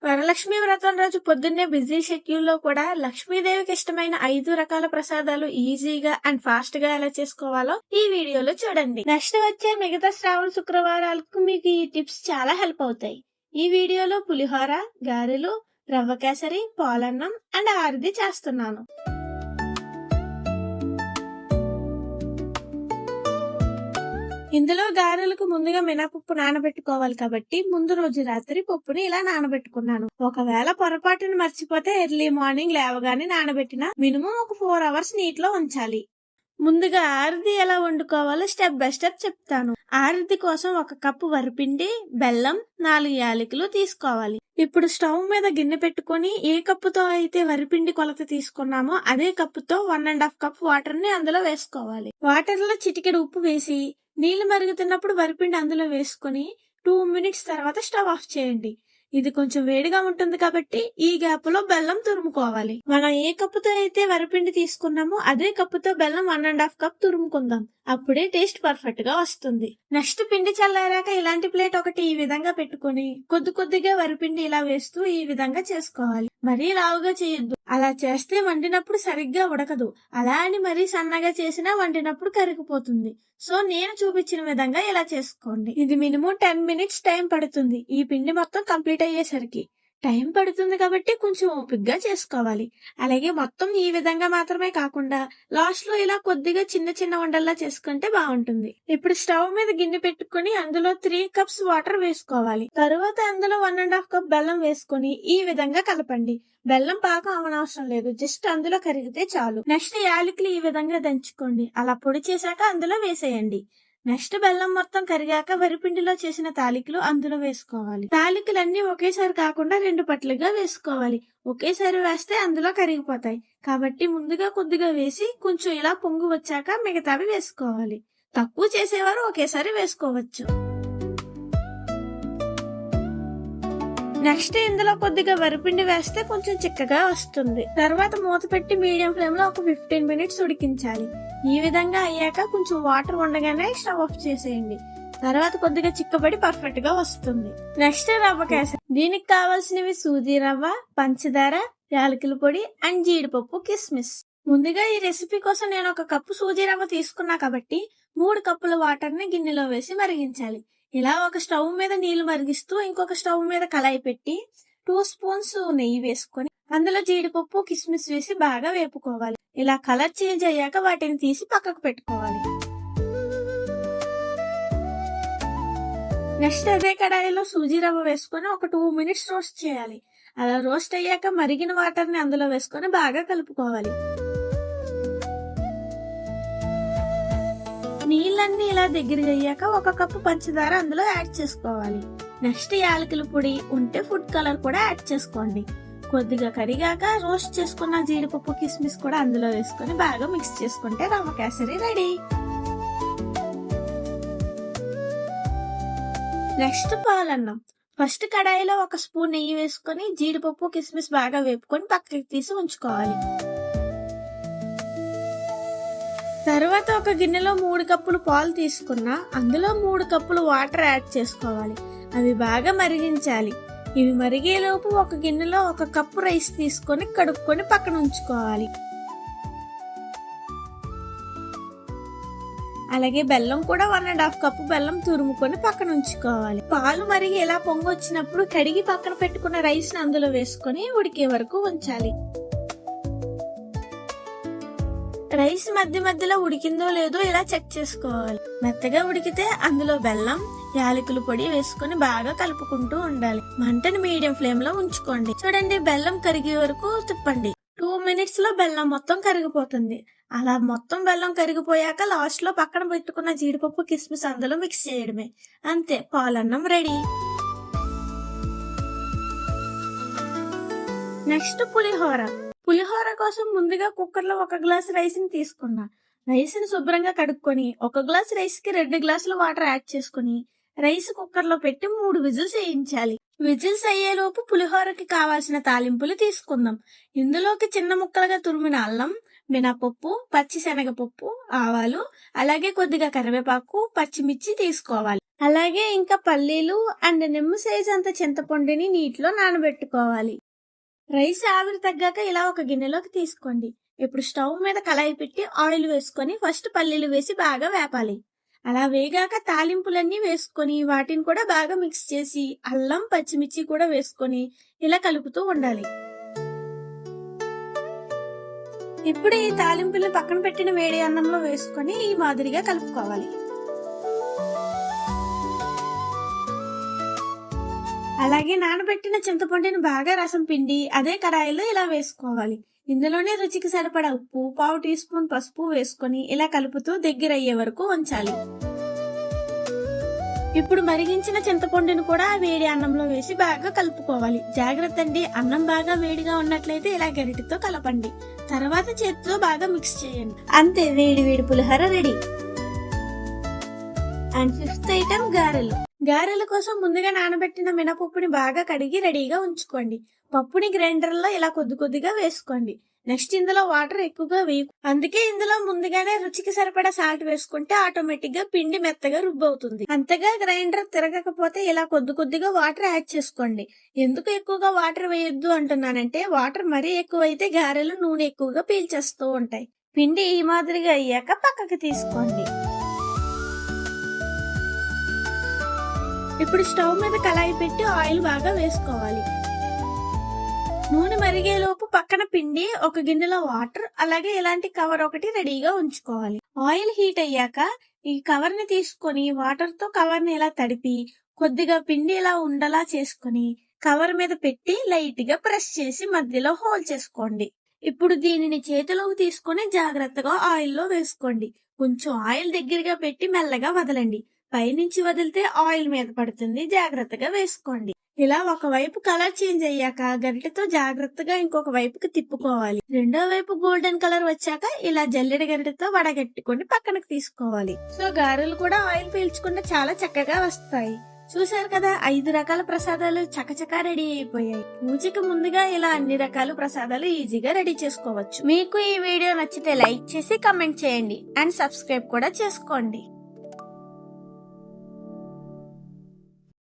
వరలక్ష్మి వ్రతం రోజు పొద్దున్నే బిజీ షెడ్యూల్ లో కూడా లక్ష్మీదేవికి ఇష్టమైన 5 రకాల ప్రసాదాలు ఈజీగా అండ్ ఫాస్ట్ గా ఎలా చేసుకోవాలో ఈ వీడియోలో చూడండి. నెక్స్ట్ వచ్చే మిగతా శ్రావణ శుక్రవారాలకు మీకు ఈ టిప్స్ చాలా హెల్ప్ అవుతాయి. ఈ వీడియోలో పులిహోర, గారెలు, రవ్వ కేసరి, పాలన్నం అండ్ ఆరిది చేస్తున్నాను. ఇందులో గారెలకు ముందుగా మినపప్పు నానబెట్టుకోవాలి కాబట్టి ముందు రోజు రాత్రి పప్పుని ఇలా నానబెట్టుకున్నాను. ఒకవేళ పొరపాటును మర్చిపోతే ఎర్లీ మార్నింగ్ లేవగానే నానబెట్టిన మినిమం ఒక 4 అవర్స్ నీటిలో ఉంచాలి. ముందుగా ఆరిది ఎలా వండుకోవాలో స్టెప్ బై స్టెప్ చెప్తాను. ఆరిది కోసం 1 కప్పు వరిపిండి, బెల్లం, 4 యాలకులు తీసుకోవాలి. ఇప్పుడు స్టవ్ మీద గిన్నె పెట్టుకుని ఏ కప్పుతో అయితే వరిపిండి కొలత తీసుకున్నామో అదే కప్పుతో 1.5 కప్ వాటర్ ని అందులో వేసుకోవాలి. వాటర్ లో చిటికెడు ఉప్పు వేసి నీళ్లు మరుగుతున్నప్పుడు వరిపిండి అందులో వేసుకుని 2 మినిట్స్ తర్వాత స్టవ్ ఆఫ్ చేయండి. ఇది కొంచెం వేడిగా ఉంటుంది కాబట్టి ఈ గ్యాప్ లో బెల్లం తురుముకోవాలి. మనం ఏ కప్పుతో అయితే వరిపిండి తీసుకున్నామో అదే కప్పుతో బెల్లం 1.5 కప్ తురుముకుందాం. అప్పుడే టేస్ట్ పర్ఫెక్ట్ గా వస్తుంది. నెక్స్ట్ పిండి చల్లారాక ఇలాంటి ప్లేట్ ఒకటి ఈ విధంగా పెట్టుకుని కొద్దిగా వరిపిండి ఇలా వేస్తూ ఈ విధంగా చేసుకోవాలి. మరీ లావుగా చేయొద్దు. అలా చేస్తే వండినప్పుడు సరిగ్గా ఉడకదు. అలా అని మరీ సన్నగా చేసినా వండినప్పుడు కరిగిపోతుంది. సో నేను చూపించిన విధంగా ఇలా చేసుకోండి. ఇది మినిమం 10 మినిట్స్ టైం పడుతుంది. ఈ పిండి మొత్తం కంప్లీట్ అయ్యేసరికి టైం పడుతుంది కాబట్టి కొంచెం ఓపికగా చేసుకోవాలి. అలాగే మొత్తం ఈ విధంగా మాత్రమే కాకుండా లాస్ట్ లో ఇలా కొద్దిగా చిన్న వండల్లా చేసుకుంటే బాగుంటుంది. ఇప్పుడు స్టవ్ మీద గిన్నె పెట్టుకుని అందులో 3 కప్స్ వాటర్ వేసుకోవాలి. తరువాత అందులో 1.5 కప్ బెల్లం వేసుకుని ఈ విధంగా కలపండి. బెల్లం పాకం అవనవసరం లేదు, జస్ట్ అందులో కరిగితే చాలు. నెక్స్ట్ యాలకులు ఈ విధంగా దంచుకోండి. అలా పొడి చేశాక అందులో వేసేయండి. నెక్స్ట్ బెల్లం మొత్తం కరిగాక వరిపిండిలో చేసిన తాలికలు అందులో వేసుకోవాలి. తాలికలన్నీ ఒకేసారి కాకుండా 2 పట్లుగా వేసుకోవాలి. ఒకేసారి వేస్తే అందులో కరిగిపోతాయి కాబట్టి ముందుగా కొద్దిగా వేసి కొంచెం ఇలా పొంగు వచ్చాక మిగతావి వేసుకోవాలి. తక్కువ చేసేవారు ఒకేసారి వేసుకోవచ్చు. నెక్స్ట్ ఇందులో కొద్దిగా వరిపిండి వేస్తే కొంచెం చిక్కగా వస్తుంది. తర్వాత మూత పెట్టి మీడియం ఫ్లేమ్ లో ఒక 15 మినిట్స్ ఉడికించాలి. ఈ విధంగా అయ్యాక కొంచెం వాటర్ ఉండగానే స్టవ్ ఆఫ్ చేసేయండి. తర్వాత కొద్దిగా చిక్కబడి పర్ఫెక్ట్ గా వస్తుంది. నెక్స్ట్ రవ్వ కేసరి. దీనికి కావాల్సినవి సూజీ రవ్వ, పంచదార, యాలకుల పొడి అండ్ జీడిపప్పు, కిస్మిస్. ముందుగా ఈ రెసిపీ కోసం నేను 1 కప్పు సూజీ రవ్వ తీసుకున్నా కాబట్టి 3 కప్పుల వాటర్ ని గిన్నెలో వేసి మరిగించాలి. ఇలా ఒక స్టవ్ మీద నీళ్లు మరిగిస్తూ ఇంకొక స్టవ్ మీద కళాయి పెట్టి 2 స్పూన్స్ నెయ్యి వేసుకొని అందులో జీడిపప్పు, కిస్మిస్ వేసి బాగా వేపుకోవాలి. ఇలా కలర్ చేంజ్ అయ్యాక వాటిని తీసి పక్కకు పెట్టుకోవాలి. నెక్స్ట్ అదే కడాయిలో సూజీ రవ్వ వేసుకొని ఒక 2 మినిట్స్ రోస్ట్ చేయాలి. అలా రోస్ట్ అయ్యాక మరిగిన వాటర్ ని అందులో వేసుకొని బాగా కలుపుకోవాలి. నీళ్ళన్నీ ఇలా దగ్గరగా అయ్యాక 1 కప్పు పంచదార అందులో యాడ్ చేసుకోవాలి. నెక్స్ట్ యాలకుల పొడి ఉంటే ఫుడ్ కలర్ కూడా యాడ్ చేసుకోండి. కొద్దిగా కరిగాక రోస్ట్ చేసుకున్న జీడిపప్పు, కిస్మిస్ కూడా అందులో వేసుకొని బాగా మిక్స్ చేసుకుంటే రవ్వ కేసరి రెడీ. నెక్స్ట్ పాలన్నం. ఫస్ట్ కడాయిలో 1 స్పూన్ నెయ్యి వేసుకొని జీడిపప్పు, కిస్మిస్ బాగా వేపుకొని పక్కకి తీసి ఉంచుకోవాలి. తర్వాత ఒక గిన్నెలో 3 కప్పులు పాలు తీసుకున్నా అందులో 3 కప్పులు వాటర్ యాడ్ చేసుకోవాలి. అవి బాగా మరిగించాలి. ఇవి మరిగేలోపు ఒక గిన్నెలో 1 కప్పు రైస్ తీసుకొని కడుక్కొని పక్కన ఉంచుకోవాలి. అలాగే బెల్లం కూడా 1.5 కప్పు బెల్లం తురుముకొని పక్కన ఉంచుకోవాలి. పాలు మరిగి ఇలా పొంగు వచ్చినప్పుడు కడిగి పక్కన పెట్టుకున్న రైస్ ని అందులో వేసుకొని ఉడికే వరకు ఉంచాలి. రైస్ మధ్యలో ఉడికిందో లేదో ఇలా చెక్ చేసుకోవాలి. మెత్తగా ఉడికితే అందులో బెల్లం, యాలకుల పొడి వేసుకుని బాగా కలుపుకుంటూ ఉండాలి. మంటని మీడియం ఫ్లేమ్ లో ఉంచుకోండి. చూడండి, బెల్లం కరిగే వరకు తిప్పండి. 2 మినిట్స్ లో బెల్లం మొత్తం కరిగిపోతుంది. అలా మొత్తం బెల్లం కరిగిపోయాక లాస్ట్ లో పక్కన పెట్టుకున్న జీడిపప్పు, కిస్మిస్ అందులో మిక్స్ చేయడమే. అంతే, పాలన్నం రెడీ. నెక్స్ట్ పులిహోర. పులిహోర కోసం ముందుగా కుక్కర్ లో 1 గ్లాస్ రైస్ ని తీసుకున్నా. రైస్ ని శుభ్రంగా కడుక్కొని 1 గ్లాస్ రైస్ కి 2 గ్లాసుల వాటర్ యాడ్ చేసుకుని రైస్ కుక్కర్ లో పెట్టి 3 విజిల్స్ వేయించాలి. విజిల్స్ అయ్యేలోపు పులిహోరకి కావాల్సిన తాలింపులు తీసుకుందాం. ఇందులోకి చిన్న ముక్కలుగా తురిమిన అల్లం, మినపప్పు, పచ్చి శనగపప్పు, ఆవాలు, అలాగే కొద్దిగా కరివేపాకు, పచ్చిమిర్చి తీసుకోవాలి. అలాగే ఇంకా పల్లీలు అండ్ నిమ్మ సైజ్ అంత చింతపండుని నీటిలో నానబెట్టుకోవాలి. రైస్ ఆవిరి తగ్గాక ఇలా ఒక గిన్నెలోకి తీసుకోండి. ఇప్పుడు స్టవ్ మీద కళాయి పెట్టి ఆయిల్ వేసుకొని ఫస్ట్ పల్లీలు వేసి బాగా వేపాలి. అలా వేగాక తాలింపులన్నీ వేసుకొని వాటిని కూడా బాగా మిక్స్ చేసి అల్లం పచ్చిమిర్చి కూడా వేసుకొని ఇలా కలుపుతూ ఉండాలి. ఇప్పుడు ఈ తాలింపులు పక్కన పెట్టిన వేడి అన్నంలో వేసుకొని ఈ మాదిరిగా కలుపుకోవాలి. అలాగే నానబెట్టిన చింతపండుని బాగా రసం పిండి అదే కడాయిలో ఇలా వేసుకోవాలి. ఇందులోనే రుచికి సరిపడా ఉప్పు, 1/2 టీ స్పూన్ పసుపు వేసుకొని ఇలా కలుపుతూ దగ్గర అయ్యే వరకు ఉంచాలి. ఇప్పుడు మరిగించిన చింతపండును కూడా వేడి అన్నంలో వేసి బాగా కలుపుకోవాలి. జాగ్రత్త అండి, అన్నం బాగా వేడిగా ఉన్నట్లయితే ఇలా గరిటెతో కలపండి. తర్వాత చేతితో బాగా మిక్స్ చేయండి. అంతే, వేడి వేడి పులిహోర రెడీ. అండ్ ఫిఫ్త్ ఐటమ్ గారెలు. గారెల కోసం ముందుగా నానబెట్టిన మినపప్పుని బాగా కడిగి రెడీగా ఉంచుకోండి. పప్పుని గ్రైండర్ లో ఇలా కొద్ది కొద్దిగా వేసుకోండి. నెక్స్ట్ ఇందులో వాటర్ ఎక్కువగా వేయకు, అందుకే ఇందులో ముందుగానే రుచికి సరిపడా సాల్ట్ వేసుకుంటే ఆటోమేటిక్ గా పిండి మెత్తగా రుబ్బవుతుంది. అంతగా గ్రైండర్ తిరగకపోతే ఇలా కొద్ది కొద్దిగా వాటర్ యాడ్ చేసుకోండి. ఎందుకు ఎక్కువగా వాటర్ వేయొద్దు అంటున్నానంటే వాటర్ మరీ ఎక్కువైతే గారెలు నూనె ఎక్కువగా పీల్చేస్తూ ఉంటాయి. పిండి ఈ మాదిరిగా అయ్యాక పక్కకి తీసుకోండి. ఇప్పుడు స్టవ్ మీద కళాయి పెట్టి ఆయిల్ బాగా వేసుకోవాలి. నూనె మరిగేలోపు పక్కన పిండి, ఒక గిన్నెలో వాటర్, అలాగే ఇలాంటి కవర్ ఒకటి రెడీగా ఉంచుకోవాలి. ఆయిల్ హీట్ అయ్యాక ఈ కవర్ ని తీసుకొని వాటర్ తో కవర్ ని ఇలా తడిపి కొద్దిగా పిండి ఇలా ఉండలా చేసుకుని కవర్ మీద పెట్టి లైట్ గా ప్రెస్ చేసి మధ్యలో హోల్ చేసుకోండి. ఇప్పుడు దీనిని చేతిలోకి తీసుకొని జాగ్రత్తగా ఆయిల్ లో వేసుకోండి. కొంచెం ఆయిల్ దగ్గరగా పెట్టి మెల్లగా వదలండి. పైనుంచి వదిలితే ఆయిల్ మీద పడుతుంది, జాగ్రత్తగా వేసుకోండి. ఇలా ఒకవైపు కలర్ చేంజ్ అయ్యాక గరిటెతో జాగ్రత్తగా ఇంకొక వైపుకి తిప్పుకోవాలి. రెండో వైపు గోల్డెన్ కలర్ వచ్చాక ఇలా జల్లెడ గరిటెతో వడగట్టుకొని పక్కనకి తీసుకోవాలి. సో గారెలు కూడా ఆయిల్ పీల్చకుండా చాలా చక్కగా వస్తాయి. చూసారు కదా, 5 రకాల ప్రసాదాలు చకచకా రెడీ అయిపోయాయి. పూజకి ముందుగా ఇలా అన్ని రకాల ప్రసాదాలు ఈజీగా రెడీ చేసుకోవచ్చు. మీకు ఈ వీడియో నచ్చితే లైక్ చేసి కమెంట్ చేయండి అండ్ సబ్స్క్రైబ్ కూడా చేసుకోండి.